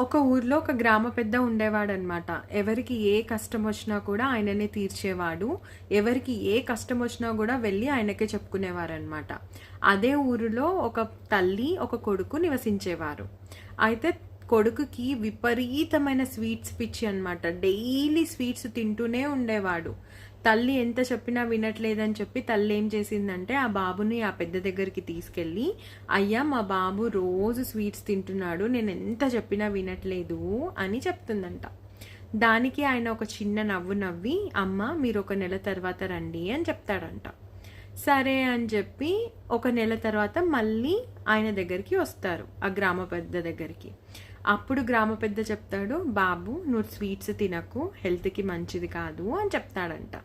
ఒక ఊర్లో ఒక గ్రామ పెద్ద ఉండేవాడనమాట. ఎవరికి ఏ కష్టం వచ్చినా కూడా ఆయననే తీర్చేవాడు. ఎవరికి ఏ కష్టం వచ్చినా కూడా వెళ్ళి ఆయనకే చెప్పుకునేవారనమాట. అదే ఊరిలో ఒక తల్లి, ఒక కొడుకు నివసించేవారు. అయితే కొడుకుకి విపరీతమైన స్వీట్స్ పిచ్చి అనమాట. డైలీ స్వీట్స్ తింటూనే ఉండేవాడు. తల్లి ఎంత చెప్పినా వినట్లేదని చెప్పి తల్లి ఏం చేసిందంటే ఆ బాబుని ఆ పెద్ద దగ్గరికి తీసుకెళ్ళి, అయ్యా మా బాబు రోజు స్వీట్స్ తింటున్నాడు, నేను ఎంత చెప్పినా వినట్లేదు అని చెప్తుందంట. దానికి ఆయన ఒక చిన్న నవ్వు నవ్వి, అమ్మ మీరు ఒక నెల తర్వాత రండి అని చెప్తాడంట. సరే అని చెప్పి ఒక నెల తర్వాత మళ్ళీ ఆయన దగ్గరికి వస్తారు, ఆ గ్రామ పెద్ద దగ్గరికి. అప్పుడు గ్రామ పెద్ద చెప్తాడు, బాబు నువ్వు స్వీట్స్ తినకు, హెల్త్కి మంచిది కాదు అని చెప్తాడంట.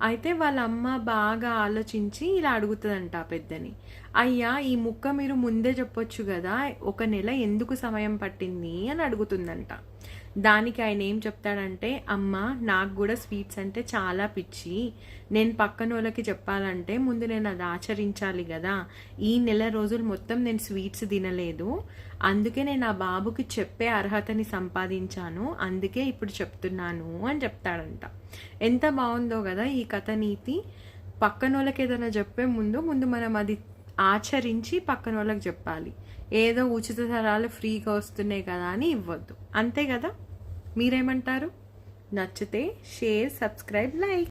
అయితే వాళ్ళ అమ్మ బాగా ఆలోచించి ఇలా అడుగుతుందంట ఆ పెద్దని, అయ్యా ఈ ముక్క మీరు ముందే చెప్పొచ్చు కదా, ఒక నెల ఎందుకు సమయం పట్టింది అని అడుగుతుందంట. దానికి ఆయన ఏం చెప్తాడంటే, అమ్మ నాకు కూడా స్వీట్స్ అంటే చాలా పిచ్చి, నేను పక్కన వాళ్ళకి చెప్పాలంటే ముందు నేను అది ఆచరించాలి కదా, ఈ నెల రోజులు మొత్తం నేను స్వీట్స్ తినలేదు, అందుకే నేను ఆ బాబుకి చెప్పే అర్హతని సంపాదించాను, అందుకే ఇప్పుడు చెప్తున్నాను అని చెప్తాడంట. ఎంత బాగుందో కదా ఈ కథ నీతి. పక్కన వాళ్ళకి ఏదైనా చెప్పే ముందు ముందు మనం అది ఆచరించి పక్కన వాళ్ళకి చెప్పాలి. ఏదో ఉచిత సరాలు ఫ్రీగా వస్తున్నాయి కదా అని ఇవ్వద్దు. అంతే కదా? మీరేమంటారు? నచ్చితే షేర్, సబ్స్క్రైబ్, లైక్.